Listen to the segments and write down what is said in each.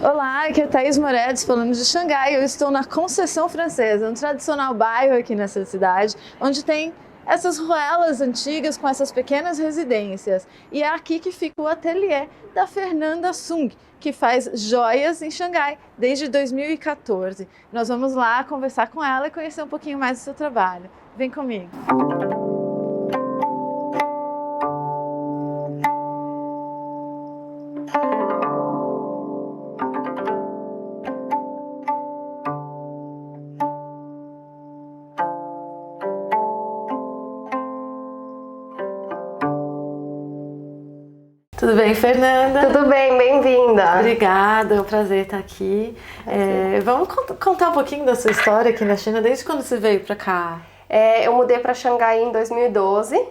Olá, aqui é Thaís Moredes falando de Xangai. Eu estou na Conceição Francesa, um tradicional bairro aqui nessa cidade, onde tem essas ruelas antigas com essas pequenas residências. E é aqui que fica o ateliê da Fernanda Sung, que faz joias em Xangai desde 2014. Nós vamos lá conversar com ela e conhecer um pouquinho mais do seu trabalho. Vem comigo. Tudo bem, Fernanda? Tudo bem, bem-vinda. Obrigada, é um prazer estar aqui. Vamos contar um pouquinho da sua história aqui na China, desde quando você veio para cá? Eu mudei para Xangai em 2012.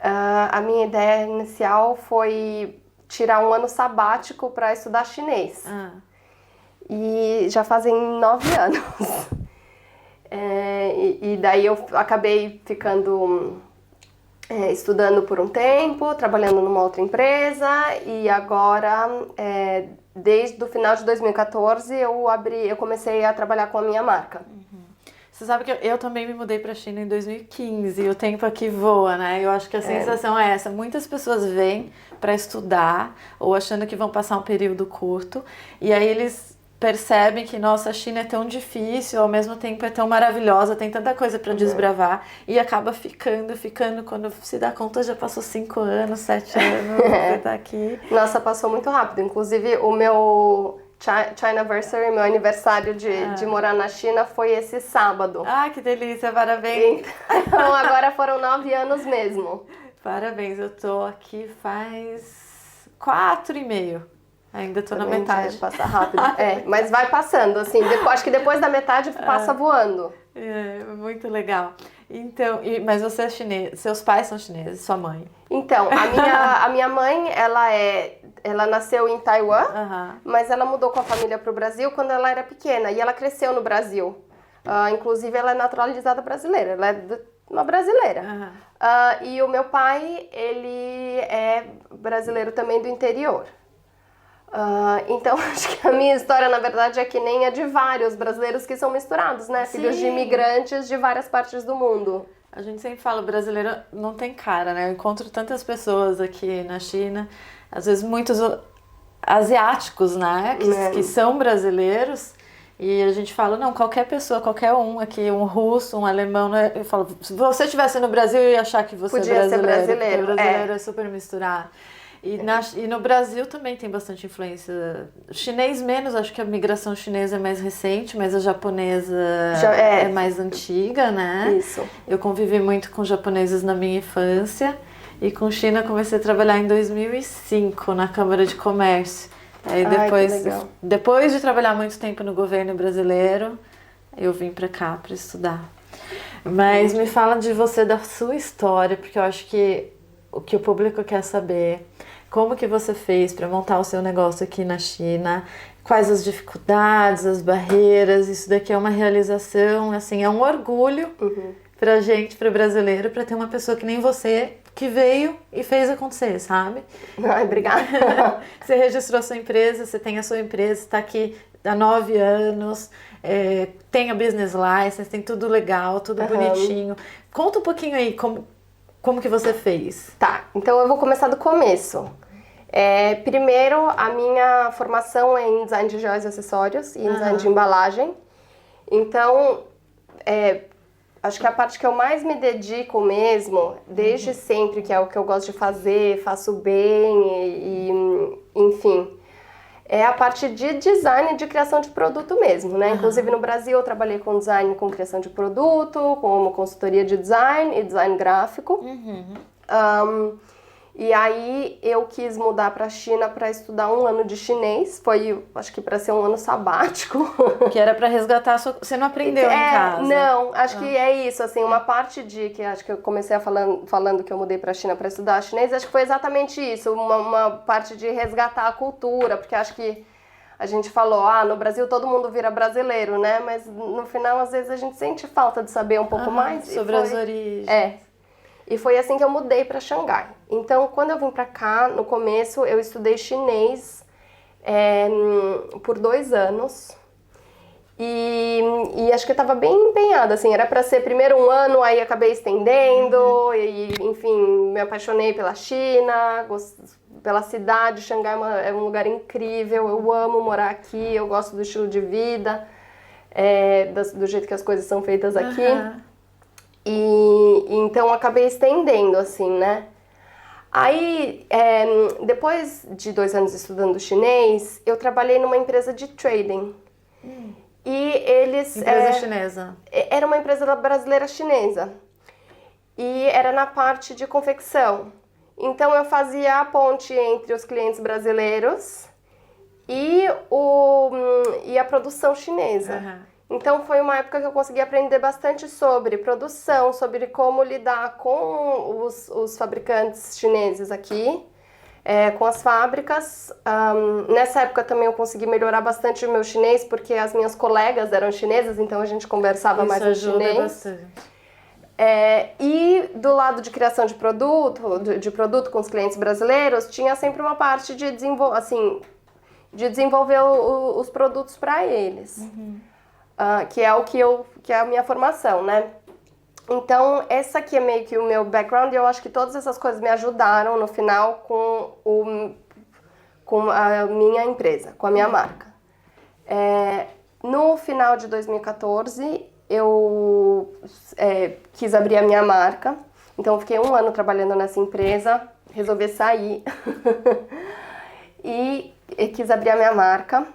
A minha ideia inicial foi tirar um ano sabático para estudar chinês. E já fazem 9 anos. E daí eu acabei ficando... estudando por um tempo, trabalhando numa outra empresa e agora, desde o final de 2014, eu comecei a trabalhar com a minha marca. Você sabe que eu também me mudei para a China em 2015 e o tempo aqui voa, né? Eu acho que a sensação é essa. Muitas pessoas vêm para estudar ou achando que vão passar um período curto e aí eles percebem que, nossa, a China é tão difícil, ao mesmo tempo é tão maravilhosa, tem tanta coisa para desbravar e acaba ficando, quando se dá conta já passou 5 anos, 7 anos, você tá aqui. Nossa, passou muito rápido, inclusive o meu Chinaversary, meu aniversário de morar na China foi esse sábado. Ah, que delícia, parabéns! Então agora foram 9 anos mesmo. Parabéns, eu tô aqui faz 4,5. Ainda tô na metade. Passa rápido. Mas vai passando, assim. Acho que depois da metade passa voando. Muito legal. Então, mas você é chinês, seus pais são chineses, sua mãe? Então, a minha mãe, ela nasceu em Taiwan, mas ela mudou com a família para o Brasil quando ela era pequena. E ela cresceu no Brasil. Inclusive, ela é naturalizada brasileira. Ela é uma brasileira. E o meu pai, ele é brasileiro também do interior. Então, acho que a minha história, na verdade, é que nem a de vários brasileiros que são misturados, né? Sim. Filhos de imigrantes de várias partes do mundo. A gente sempre fala, o brasileiro não tem cara, né? Eu encontro tantas pessoas aqui na China, às vezes muitos asiáticos, né? Que são brasileiros. E a gente fala, não, qualquer pessoa, qualquer um aqui, um russo, um alemão, né? Eu falo, se você estivesse no Brasil, eu ia achar que você Podia é brasileiro. ser brasileiro. Porque o brasileiro é super misturado. E no Brasil também tem bastante influência. Chinês menos, acho que a migração chinesa é mais recente, mas a japonesa é mais antiga, né? Isso. Eu convivi muito com japoneses na minha infância e com China comecei a trabalhar em 2005 na Câmara de Comércio. Aí depois de trabalhar muito tempo no governo brasileiro, eu vim para cá para estudar. Mas me fala de você, da sua história, porque eu acho que o que o público quer saber, como que você fez para montar o seu negócio aqui na China, quais as dificuldades, as barreiras, isso daqui é uma realização, assim, é um orgulho pra gente, pra brasileiro, pra ter uma pessoa que nem você, que veio e fez acontecer, sabe? Ai, obrigada. Você registrou a sua empresa, você tem a sua empresa, está aqui há 9 anos, tem a business license, tem tudo legal, tudo bonitinho. Conta um pouquinho aí, como que você fez? Tá, então eu vou começar do começo. Primeiro, a minha formação é em design de joias e acessórios e em design de embalagem. Então, acho que a parte que eu mais me dedico mesmo, desde sempre, que é o que eu gosto de fazer, faço bem enfim, é a parte de design e de criação de produto mesmo, né? Inclusive no Brasil eu trabalhei com design, com criação de produto, como consultoria de design e design gráfico. E aí eu quis mudar para a China para estudar 1 ano de chinês, foi acho que para ser um ano sabático. Que era para resgatar você não aprendeu em casa? Não, acho que é isso, assim, uma parte de que acho que eu comecei falando que eu mudei para a China para estudar chinês, acho que foi exatamente isso, uma parte de resgatar a cultura, porque acho que a gente falou, no Brasil todo mundo vira brasileiro, né? Mas no final às vezes a gente sente falta de saber um pouco mais sobre as origens. E foi assim que eu mudei para Xangai. Então, quando eu vim para cá, no começo eu estudei chinês por 2 anos. E acho que eu estava bem empenhada, assim, era para ser primeiro 1 ano, aí acabei estendendo, e enfim, me apaixonei pela China, pela cidade. Xangai é um lugar incrível, eu amo morar aqui, eu gosto do estilo de vida, do jeito que as coisas são feitas aqui. E então acabei estendendo, assim, né? Aí, depois de 2 anos estudando chinês, eu trabalhei numa empresa de trading. E eles... Empresa chinesa? Era uma empresa brasileira chinesa. E era na parte de confecção. Então eu fazia a ponte entre os clientes brasileiros e a produção chinesa. Então foi uma época que eu consegui aprender bastante sobre produção, sobre como lidar com os fabricantes chineses aqui, com as fábricas. Nessa época também eu consegui melhorar bastante o meu chinês, porque as minhas colegas eram chinesas, então a gente conversava mais em chinês. Bastante. E do lado de criação de produto com os clientes brasileiros, tinha sempre uma parte de desenvolver os produtos para eles. Que é a minha formação, né? Então, essa aqui é meio que o meu background, e eu acho que todas essas coisas me ajudaram no final com a minha empresa, com a minha marca. No final de 2014, eu quis abrir a minha marca, então eu fiquei 1 ano trabalhando nessa empresa, resolvi sair e quis abrir a minha marca.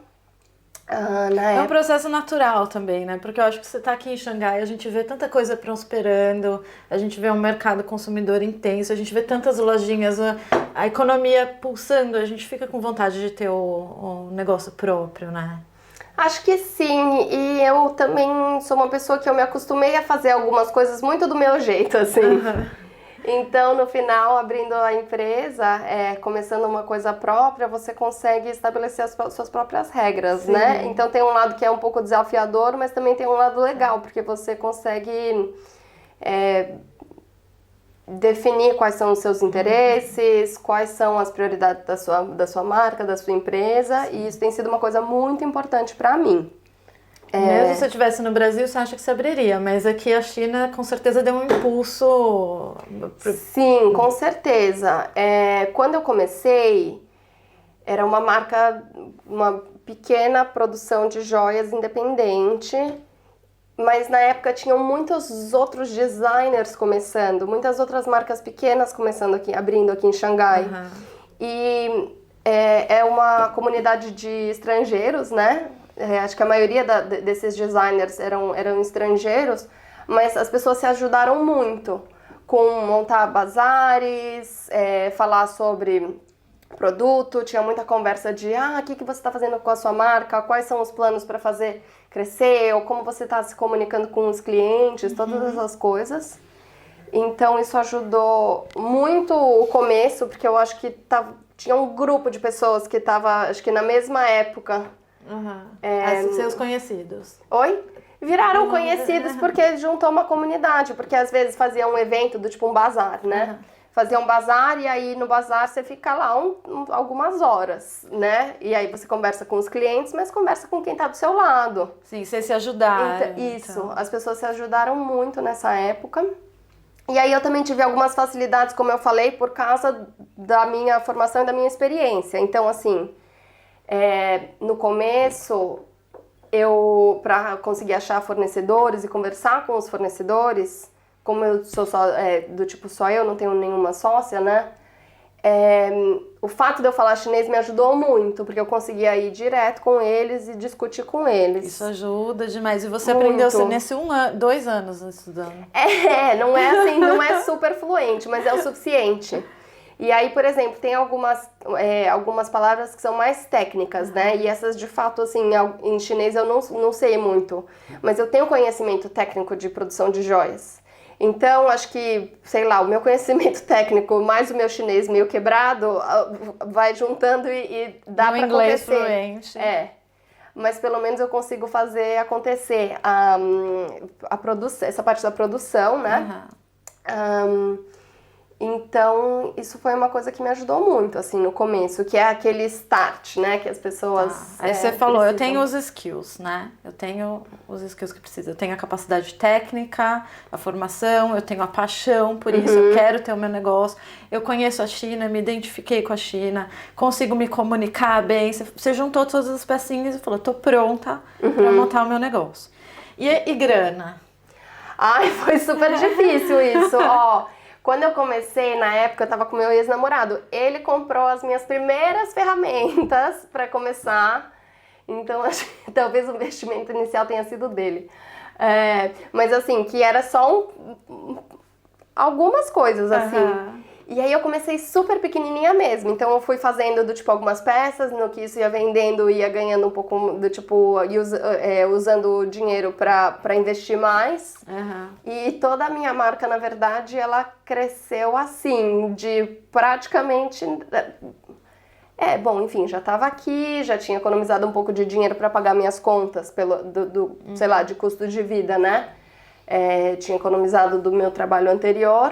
É um processo natural também, né? Porque eu acho que você tá aqui em Xangai, a gente vê tanta coisa prosperando, a gente vê um mercado consumidor intenso, a gente vê tantas lojinhas, a economia pulsando, a gente fica com vontade de ter o negócio próprio, né? Acho que sim, e eu também sou uma pessoa que eu me acostumei a fazer algumas coisas muito do meu jeito, assim. Então, no final, abrindo a empresa, começando uma coisa própria, você consegue estabelecer as suas próprias regras, sim, né? Então, tem um lado que é um pouco desafiador, mas também tem um lado legal, porque você consegue definir quais são os seus interesses, quais são as prioridades da sua marca, da sua empresa, e isso tem sido uma coisa muito importante para mim. Mesmo se você estivesse no Brasil, você acha que você abriria, mas aqui a China com certeza deu um impulso. Sim, com certeza. Quando eu comecei, era uma marca, uma pequena produção de joias independente, mas na época tinham muitos outros designers começando, muitas outras marcas pequenas começando aqui, abrindo aqui em Xangai. E é uma comunidade de estrangeiros, né? Acho que a maioria desses designers eram estrangeiros, mas as pessoas se ajudaram muito com montar bazares, falar sobre produto, tinha muita conversa de o que você está fazendo com a sua marca, quais são os planos para fazer crescer, ou como você está se comunicando com os clientes, todas essas coisas. Então isso ajudou muito o começo, porque eu acho que tinha um grupo de pessoas que estava, acho que na mesma época. Seus conhecidos. Oi? Viraram conhecidos porque juntou uma comunidade, porque às vezes fazia um evento do tipo um bazar, né? Fazia um bazar e aí no bazar você fica lá algumas horas, né? E aí você conversa com os clientes, mas conversa com quem tá do seu lado. Sim, vocês se ajudaram. Isso, as pessoas se ajudaram muito nessa época. E aí eu também tive algumas facilidades, como eu falei, por causa da minha formação e da minha experiência. Então, assim, no começo, para conseguir achar fornecedores e conversar com os fornecedores, como eu sou do tipo só eu, não tenho nenhuma sócia, né? O fato de eu falar chinês me ajudou muito, porque eu conseguia ir direto com eles e discutir com eles. Isso ajuda demais. E você aprendeu nesse 2 anos estudando? Não é assim, não é super fluente, mas é o suficiente. E aí, por exemplo, tem algumas palavras que são mais técnicas, né? E essas, de fato, assim, em chinês eu não sei muito. Mas eu tenho conhecimento técnico de produção de joias. Então, acho que, sei lá, o meu conhecimento técnico mais o meu chinês meio quebrado vai juntando e dá para acontecer. Fluente. Mas pelo menos eu consigo fazer acontecer essa parte da produção, né? Então, isso foi uma coisa que me ajudou muito, assim, no começo, que é aquele start, né, que as pessoas Aí você falou, precisam. eu tenho os skills, né? Eu tenho os skills que precisa. Eu tenho a capacidade técnica, a formação, eu tenho a paixão por isso, eu quero ter o meu negócio. Eu conheço a China, me identifiquei com a China, consigo me comunicar bem. Você juntou todas as pecinhas e falou, tô pronta para montar o meu negócio. E grana? Ai, foi super difícil isso, ó. Quando eu comecei, na época, eu tava com meu ex-namorado. Ele comprou as minhas primeiras ferramentas para começar. Então, acho que talvez o investimento inicial tenha sido dele. Mas assim, que era só algumas coisas, assim. E aí eu comecei super pequenininha mesmo. Então eu fui fazendo do tipo algumas peças, no que isso ia vendendo, ia ganhando um pouco do tipo, usando o dinheiro pra investir mais. E toda a minha marca, na verdade, ela cresceu assim, de praticamente... bom, enfim, já tava aqui, já tinha economizado um pouco de dinheiro pra pagar minhas contas, sei lá, de custo de vida, né? Tinha economizado do meu trabalho anterior.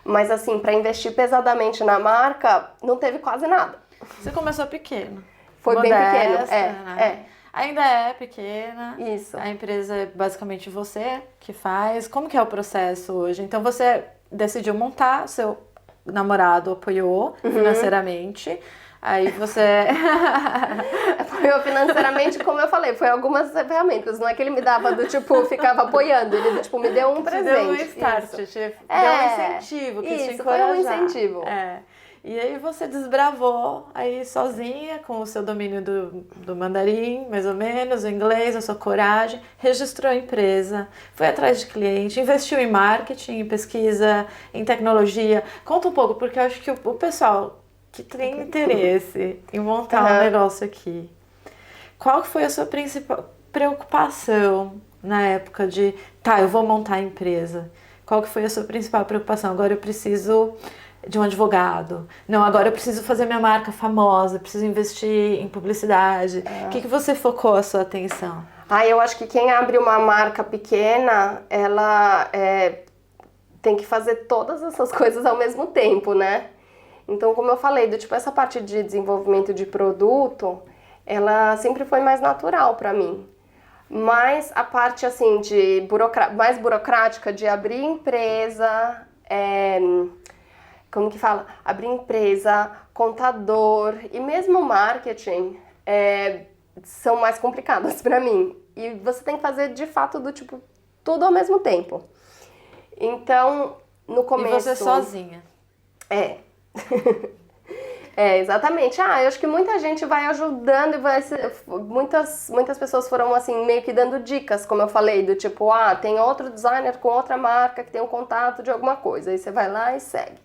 Mas assim, para investir pesadamente na marca, não teve quase nada. Você começou pequeno. Foi modesta, bem pequeno, né? Ainda é pequena. Isso. A empresa é basicamente você que faz. Como que é o processo hoje? Então você decidiu montar, seu namorado apoiou financeiramente. Aí você... Apoiou financeiramente, como eu falei, foi algumas ferramentas. Não é que ele me dava do tipo, ficava apoiando. Ele tipo, me deu um presente. Deu um start, deu um incentivo. Que isso, te foi um encorajar. incentivo. E aí você desbravou aí sozinha, com o seu domínio do mandarim, mais ou menos, o inglês, a sua coragem, registrou a empresa, foi atrás de cliente, investiu em marketing, em pesquisa, em tecnologia. Conta um pouco, porque eu acho que o pessoal que tem interesse em montar um negócio aqui, qual foi a sua principal preocupação na época de, eu vou montar a empresa? Qual que foi a sua principal preocupação? Agora eu preciso de um advogado. Não, agora eu preciso fazer minha marca famosa, preciso investir em publicidade. O que você focou a sua atenção? Eu acho que quem abre uma marca pequena, ela tem que fazer todas essas coisas ao mesmo tempo, né? Então, como eu falei, essa parte de desenvolvimento de produto, ela sempre foi mais natural para mim. Mas a parte, assim, mais burocrática de abrir empresa, como que fala? Abrir empresa, contador e mesmo marketing são mais complicadas para mim. E você tem que fazer, de fato, tudo ao mesmo tempo. Então, no começo... E você sozinha? Exatamente. Eu acho que muita gente vai ajudando e muitas pessoas foram assim meio que dando dicas, como eu falei, do tipo, tem outro designer com outra marca que tem um contato de alguma coisa, aí você vai lá e segue.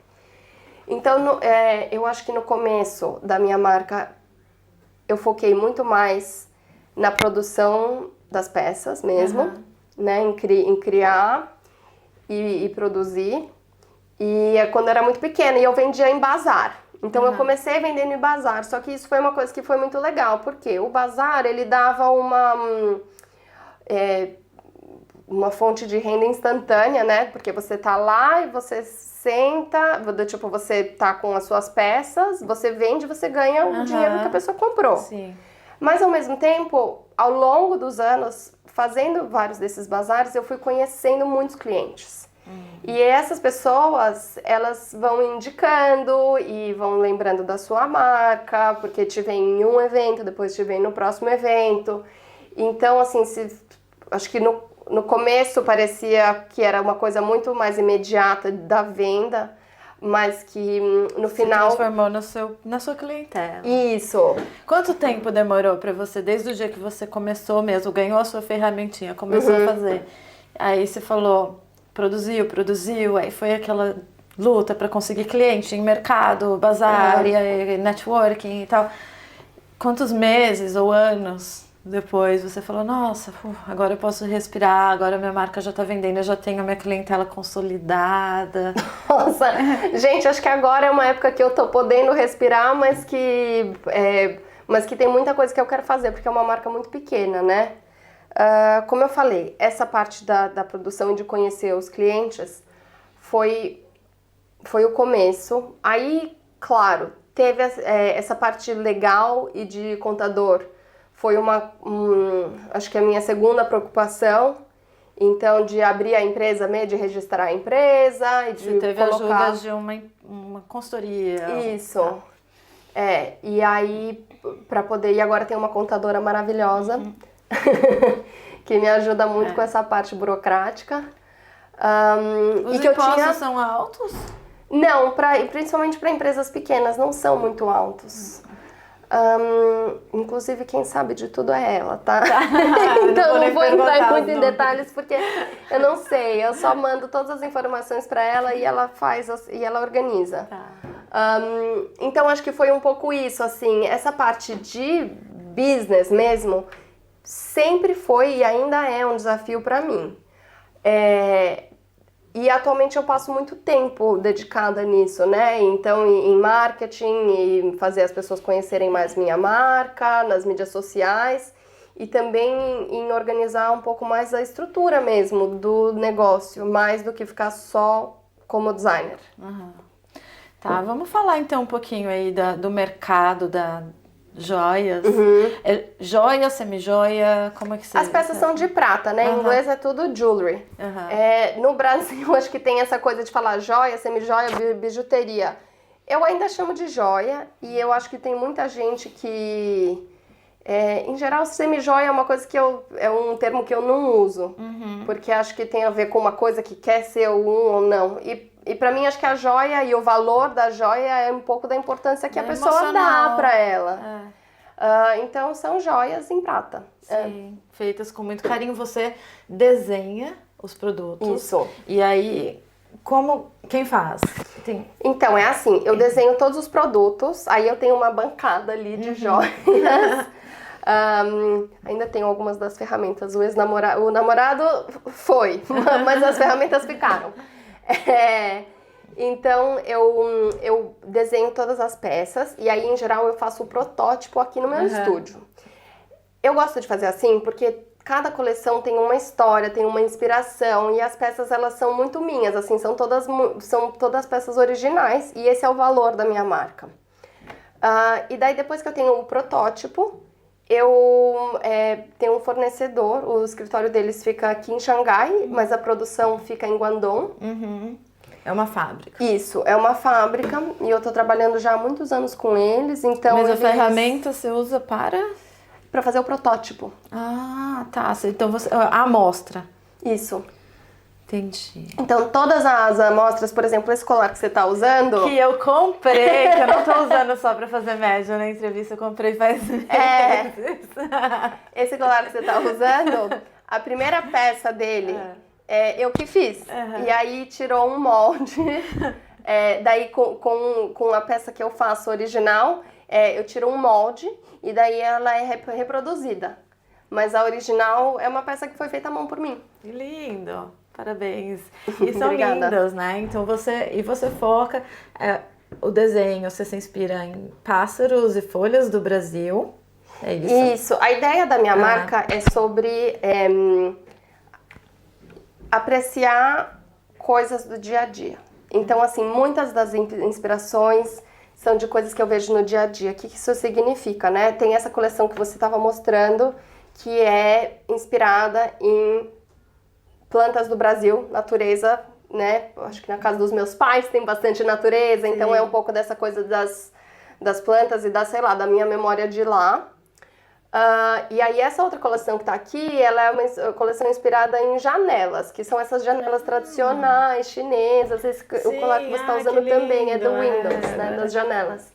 Então, eu acho que no começo da minha marca eu foquei muito mais na produção das peças mesmo, né, em criar e produzir. E quando eu era muito pequena, e eu vendia em bazar. Então eu comecei vendendo em bazar, só que isso foi uma coisa que foi muito legal, porque o bazar, ele dava uma fonte de renda instantânea, né? Porque você tá lá e você senta, você tá com as suas peças, você vende, você ganha o dinheiro que a pessoa comprou. Sim. Mas ao mesmo tempo, ao longo dos anos, fazendo vários desses bazares, eu fui conhecendo muitos clientes. E essas pessoas, elas vão indicando e vão lembrando da sua marca, porque te vem em um evento, depois te vem no próximo evento. Então, assim, acho que no começo parecia que era uma coisa muito mais imediata da venda, mas que no final... Se transformou na sua clientela. Isso. Quanto tempo demorou para você, desde o dia que você começou mesmo, ganhou a sua ferramentinha, começou a fazer? Aí você falou... Produziu, aí foi aquela luta para conseguir cliente em mercado, bazar, e networking e tal. Quantos meses ou anos depois você falou, nossa, agora eu posso respirar, agora minha marca já tá vendendo, eu já tenho a minha clientela consolidada. Nossa, gente, acho que agora é uma época que eu tô podendo respirar, mas que tem muita coisa que eu quero fazer, porque é uma marca muito pequena, né? Como eu falei, essa parte da produção e de conhecer os clientes foi foi o começo. Aí, claro, teve essa parte legal e de contador. Foi acho que a minha segunda preocupação. Então, de abrir a empresa mesmo, de registrar a empresa e de Você teve colocar... ajuda de uma consultoria. Isso. E aí, para poder... E agora tem uma contadora maravilhosa, que me ajuda muito com essa parte burocrática. Os e que impostos são altos? Não, principalmente para empresas pequenas, não são muito altos. Inclusive, quem sabe de tudo é ela, tá? Então, não vou entrar muito em detalhes, porque eu não sei. Eu só mando todas as informações para ela e ela e ela organiza. Então, acho que foi um pouco isso, assim. Essa parte de business mesmo sempre foi e ainda é um desafio para mim. E atualmente eu passo muito tempo dedicada nisso, né? Então, em marketing e fazer as pessoas conhecerem mais minha marca, nas mídias sociais e também em organizar um pouco mais a estrutura mesmo do negócio, mais do que ficar só como designer. Tá, vamos falar então um pouquinho aí do mercado da joias. Joia, semi-joia, como é que você... As peças são de prata, né? Em inglês é tudo jewelry. No Brasil, acho que tem essa coisa de falar joia, semi-joia, bijuteria. Eu ainda chamo de joia e eu acho que tem muita gente que... em geral, semi-joia é uma coisa que é um termo que eu não uso. Porque acho que tem a ver com uma coisa que quer ser ou não. E pra mim, acho que a joia e o valor da joia é um pouco da importância que a pessoa dá pra ela. Então, são joias em prata. Sim, feitas com muito carinho. Você desenha os produtos. Isso. E aí, quem faz? Então, é assim, eu desenho todos os produtos, aí eu tenho uma bancada ali de joias. Ainda tenho algumas das ferramentas. O namorado foi, mas as ferramentas ficaram. Então eu desenho todas as peças e aí em geral eu faço o protótipo aqui no meu estúdio. Eu gosto de fazer assim porque cada coleção tem uma história, tem uma inspiração e as peças elas são muito minhas, assim, são todas peças originais e esse é o valor da minha marca. E daí depois que eu tenho o protótipo, eu tenho um fornecedor, o escritório deles fica aqui em Xangai, mas a produção fica em Guangdong. É uma fábrica. Isso, é uma fábrica e eu tô trabalhando já há muitos anos com eles, então... Mas a ferramenta você usa para fazer o protótipo. Ah, tá. Então a amostra. Isso. Entendi. Então, todas as amostras, por exemplo, esse colar que você tá usando... Que eu comprei, que eu não tô usando só pra fazer média na entrevista, eu comprei faz meses. Esse colar que você tá usando, a primeira peça dele, eu que fiz. E aí tirou um molde, daí com a peça que eu faço original, eu tiro um molde e daí ela é reproduzida. Mas a original é uma peça que foi feita à mão por mim. Que lindo! Parabéns. E são lindas, né? Então você foca o desenho, você se inspira em pássaros e folhas do Brasil. É isso? Isso. A ideia da minha marca é sobre apreciar coisas do dia a dia. Então, assim, muitas das inspirações são de coisas que eu vejo no dia a dia. O que isso significa, né? Tem essa coleção que você estava mostrando que é inspirada em plantas do Brasil, natureza, né? Acho que na casa dos meus pais tem bastante natureza, sim. Então é um pouco dessa coisa das plantas e sei lá, da minha memória de lá. E aí essa outra coleção que tá aqui, ela é uma coleção inspirada em janelas, que são essas janelas tradicionais, chinesas. O colar que você tá usando também é do Windows, né? Das janelas.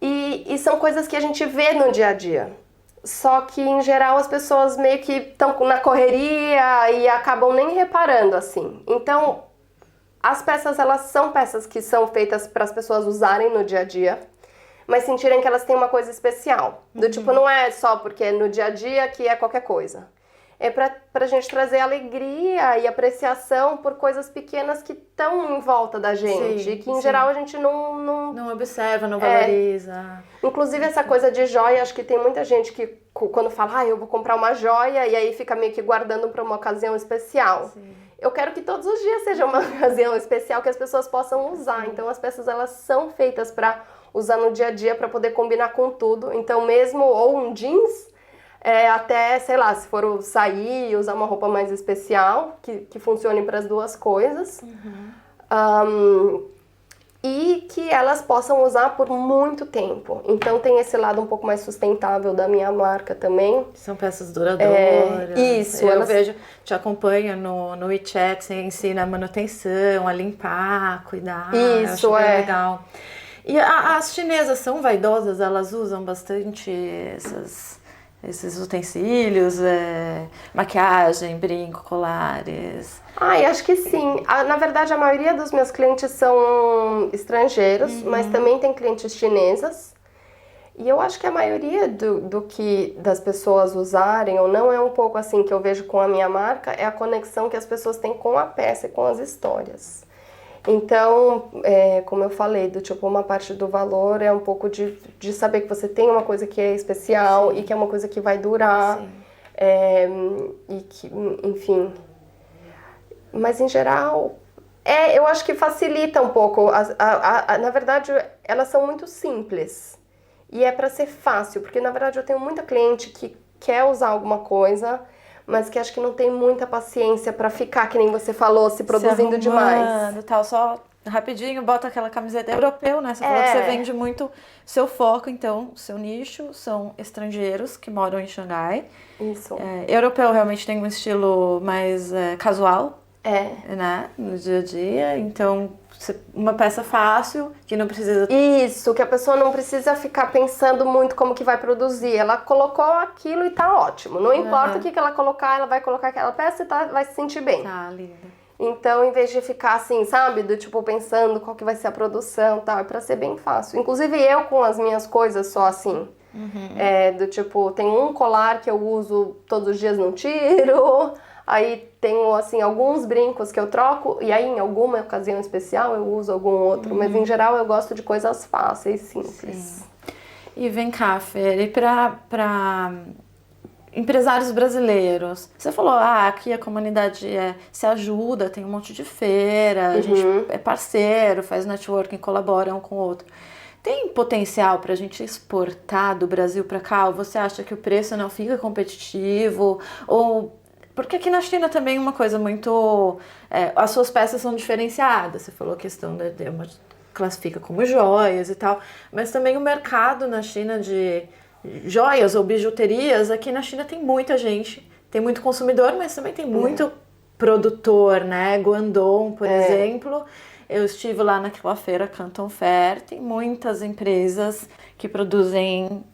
E são coisas que a gente vê no dia a dia. Só que, em geral, as pessoas meio que estão na correria e acabam nem reparando, assim. Então, as peças, elas são peças que são feitas para as pessoas usarem no dia a dia, mas sentirem que elas têm uma coisa especial. Do tipo, não é só porque é no dia a dia que é qualquer coisa. é pra gente trazer alegria e apreciação por coisas pequenas que estão em volta da gente. Sim, e que, em geral, a gente não observa, não valoriza. Inclusive, essa coisa de joia, acho que tem muita gente que, quando fala, eu vou comprar uma joia, e aí fica meio que guardando para uma ocasião especial. Sim. Eu quero que todos os dias seja uma ocasião especial que as pessoas possam usar. Sim. Então, as peças, elas são feitas para usar no dia a dia, para poder combinar com tudo. Então, mesmo, ou um jeans, até, sei lá, se for sair e usar uma roupa mais especial, que funcione para as duas coisas. E que elas possam usar por muito tempo. Então tem esse lado um pouco mais sustentável da minha marca também. São peças duradouras. Isso. Eu vejo, te acompanho no WeChat, você ensina a manutenção, a limpar, a cuidar. Isso, eu acho bem legal. E as chinesas são vaidosas, elas usam bastante esses utensílios, maquiagem, brinco, colares. Acho que sim. Na verdade, a maioria dos meus clientes são estrangeiros, mas também tem clientes chinesas. E eu acho que a maioria do que das pessoas usarem ou não é um pouco assim que eu vejo com a minha marca, é a conexão que as pessoas têm com a peça e com as histórias. Então, como eu falei, uma parte do valor é um pouco de saber que você tem uma coisa que é especial e que é uma coisa que vai durar. E que, enfim... Mas, em geral, eu acho que facilita um pouco. Na verdade, elas são muito simples. E é para ser fácil, porque, na verdade, eu tenho muita cliente que quer usar alguma coisa, mas que acho que não tem muita paciência para ficar, que nem você falou, se produzindo demais. Tal, só rapidinho, bota aquela camiseta europeu, né? Você falou que você vende muito seu foco, então, seu nicho são estrangeiros que moram em Xangai. Isso. Europeu realmente tem um estilo mais casual. Né? No dia a dia, então uma peça fácil, que não precisa... Isso, que a pessoa não precisa ficar pensando muito como que vai produzir, ela colocou aquilo e tá ótimo, não importa o que ela colocar, ela vai colocar aquela peça e vai se sentir bem. Tá, linda. Então, em vez de ficar assim, sabe, pensando qual que vai ser a produção e tal, é pra ser bem fácil. Inclusive eu com as minhas coisas só assim, tem um colar que eu uso todos os dias, não tiro... Aí tenho, assim, alguns brincos que eu troco, e aí em alguma ocasião especial eu uso algum outro. Mas, em geral, eu gosto de coisas fáceis, simples. Sim. E vem cá, Fer, e para empresários brasileiros? Você falou, aqui a comunidade se ajuda, tem um monte de feira, a gente é parceiro, faz networking, colabora um com o outro. Tem potencial para a gente exportar do Brasil para cá? Ou você acha que o preço não fica competitivo? Porque aqui na China também uma coisa muito... as suas peças são diferenciadas. Você falou a questão classifica como joias e tal. Mas também o mercado na China de joias ou bijuterias, aqui na China tem muita gente. Tem muito consumidor, mas também tem muito produtor, né? Guangdong, por exemplo. Eu estive lá naquela feira Canton Fair. Tem muitas empresas que produzem...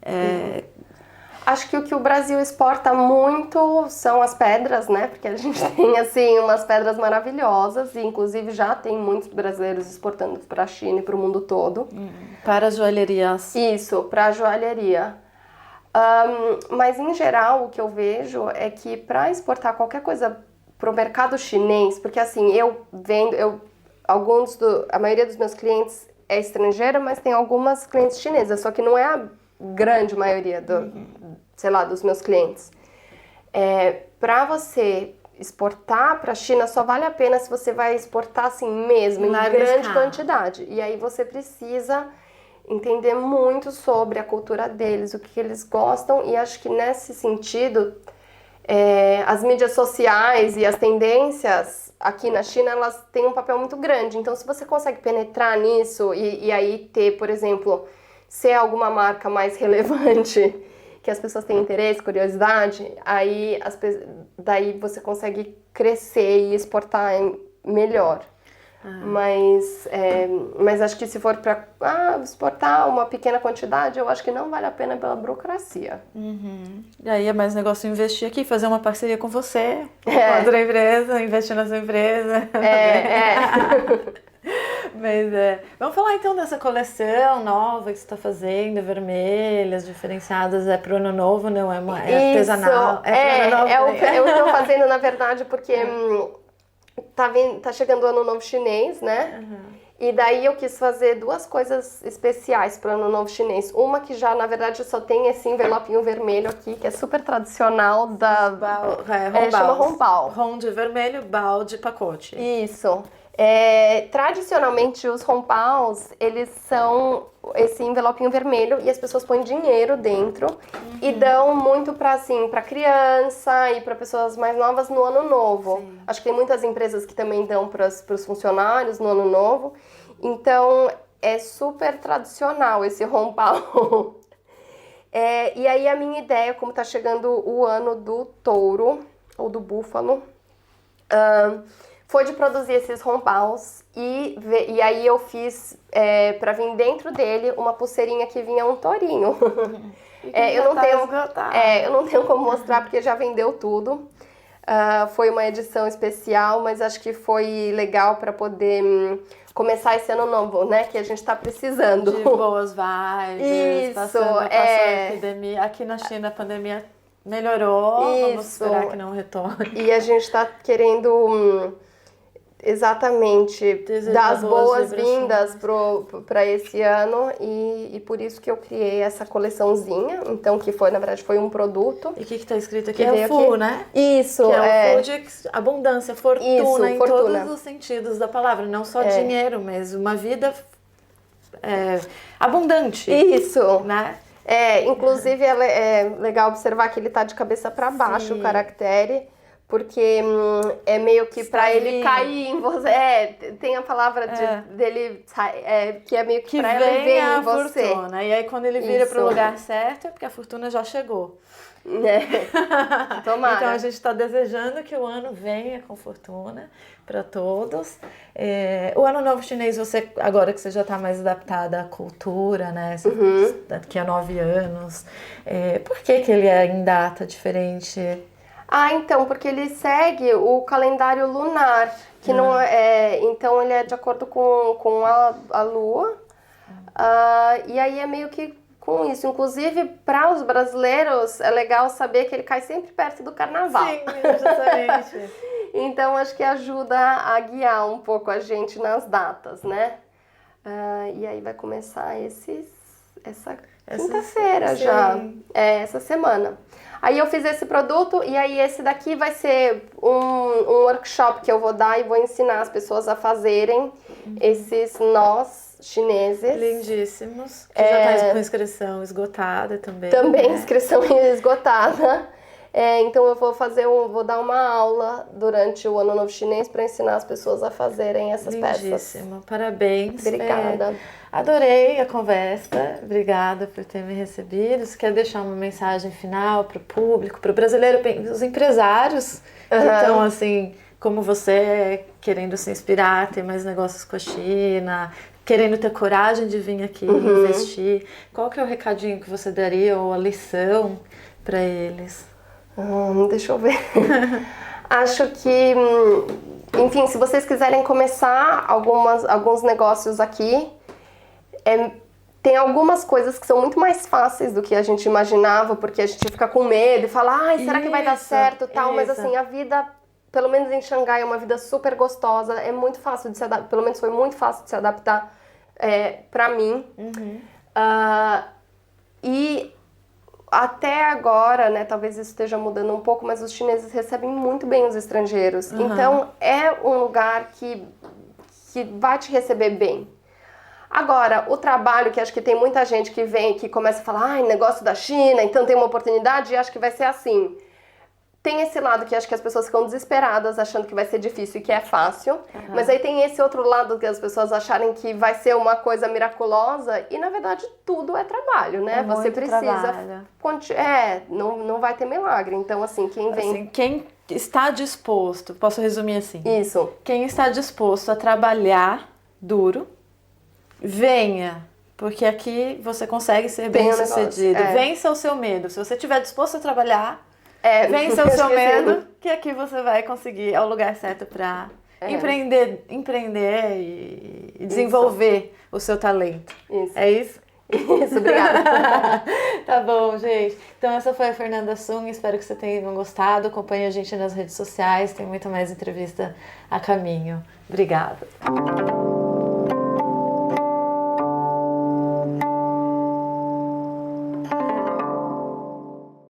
Acho que o que o Brasil exporta muito são as pedras, né? Porque a gente tem, assim, umas pedras maravilhosas e, inclusive, já tem muitos brasileiros exportando para a China e para o mundo todo. Para as joalherias. Isso, para a joalheria. Mas, em geral, o que eu vejo é que para exportar qualquer coisa para o mercado chinês, porque, assim, a maioria dos meus clientes é estrangeira, mas tem algumas clientes chinesas, só que não é a grande maioria dos meus clientes. Para você exportar para a China só vale a pena se você vai exportar assim mesmo, em grande quantidade. E aí você precisa entender muito sobre a cultura deles, o que eles gostam, e acho que nesse sentido as mídias sociais e as tendências aqui na China, elas têm um papel muito grande. Então, se você consegue penetrar nisso e aí ter, por exemplo, ser alguma marca mais relevante, que as pessoas têm interesse, curiosidade, daí você consegue crescer e exportar melhor. Mas acho que se for para exportar uma pequena quantidade, eu acho que não vale a pena pela burocracia. E aí é mais negócio investir aqui, fazer uma parceria com você, com outra empresa, investir na sua empresa. Mas vamos falar então dessa coleção nova que você está fazendo, vermelhas, diferenciadas, é pro ano novo, não é artesanal? Eu estou fazendo, na verdade, porque tá chegando o ano novo chinês, né? E daí eu quis fazer duas coisas especiais para o Ano Novo Chinês. Uma que já, na verdade, só tem esse envelopinho vermelho aqui, que é super tradicional chama Hongbao. Hong de vermelho, bao de pacote. Isso. Tradicionalmente, os Hongbaos, eles são esse envelopinho vermelho e as pessoas põem dinheiro dentro e dão muito para criança e para pessoas mais novas no Ano Novo. Sim. Acho que tem muitas empresas que também dão para os funcionários no Ano Novo. Então, é super tradicional esse Hongbao. E aí, a minha ideia, como está chegando o ano do touro, ou do búfalo, foi de produzir esses Hongbaos e aí eu fiz para vir dentro dele uma pulseirinha que vinha um tourinho. Eu não tenho como mostrar porque já vendeu tudo. Foi uma edição especial, mas acho que foi legal para poder começar esse ano novo, né? Que a gente está precisando. De boas vibes. Isso, passando a epidemia. Aqui na China a pandemia melhorou. Vamos esperar que não retorne. E a gente está querendo exatamente dar as boas-vindas para esse ano e por isso que eu criei essa coleçãozinha, então que foi, na verdade, foi um produto. E o que está escrito aqui? É o Fu, né? Isso, que é o Fu de abundância, fortuna, em fortuna. Todos os sentidos da palavra, não só dinheiro, mas uma vida abundante. Isso. Né? Inclusive é legal observar que ele tá de cabeça para baixo, o caractere, porque é meio que para ele cair em você. Tem a palavra dele que é meio que para ele vir em você. Fortuna. E aí quando ele vira para o lugar certo é porque a fortuna já chegou. Tomara. Então a gente está desejando que o ano venha com fortuna para todos. O Ano Novo Chinês, agora que você já está mais adaptada à cultura, né? Daqui a 9 anos, por que ele é em data diferente? Então, porque ele segue o calendário lunar, que não então ele é de acordo com a lua, e aí é meio que com isso. Inclusive, para os brasileiros, é legal saber que ele cai sempre perto do carnaval. Sim, justamente. Então, acho que ajuda a guiar um pouco a gente nas datas, né? E aí vai começar essa quinta-feira já, essa semana. Aí eu fiz esse produto e aí esse daqui vai ser um workshop que eu vou dar e vou ensinar as pessoas a fazerem esses nós chineses. Lindíssimos. Que já está com inscrição esgotada também. Também inscrição esgotada. Então eu vou dar uma aula durante o Ano Novo Chinês para ensinar as pessoas a fazerem essas peças. Lindíssimo, parabéns. Obrigada. Adorei a conversa, obrigada por ter me recebido. Você quer deixar uma mensagem final para o público, para o brasileiro, os empresários que estão assim, como você, querendo se inspirar, ter mais negócios com a China, querendo ter coragem de vir aqui investir? Qual que é o recadinho que você daria ou a lição para eles? Deixa eu ver. Acho que, enfim, se vocês quiserem começar alguns negócios aqui, tem algumas coisas que são muito mais fáceis do que a gente imaginava, porque a gente fica com medo e fala, será que vai dar certo, tal, mas assim, a vida, pelo menos em Xangai, é uma vida super gostosa, é muito fácil de se adaptar, pelo menos foi muito fácil de se adaptar pra mim. E até agora, né, talvez isso esteja mudando um pouco, mas os chineses recebem muito bem os estrangeiros. Então, é um lugar que vai te receber bem. Agora, o trabalho, que acho que tem muita gente que vem, que começa a falar, negócio da China, então tem uma oportunidade e acho que vai ser assim. Tem esse lado que acho que as pessoas ficam desesperadas, achando que vai ser difícil e que é fácil. Mas aí tem esse outro lado que as pessoas acharem que vai ser uma coisa miraculosa e, na verdade, tudo é trabalho, né? Você precisa... não vai ter milagre. Então, assim, quem vem... Assim, quem está disposto, posso resumir assim? Isso. Quem está disposto a trabalhar duro, venha. Porque aqui você consegue ser bem-sucedido. Vença o seu medo. Se você estiver disposto a trabalhar... vença o seu medo, que aqui você vai conseguir, é o lugar certo para empreender e desenvolver o seu talento. Isso. É isso? Isso, obrigada. Tá bom, gente. Então essa foi a Fernanda Sung, espero que você tenha gostado. Acompanhe a gente nas redes sociais, tem muito mais entrevista a caminho. Obrigada.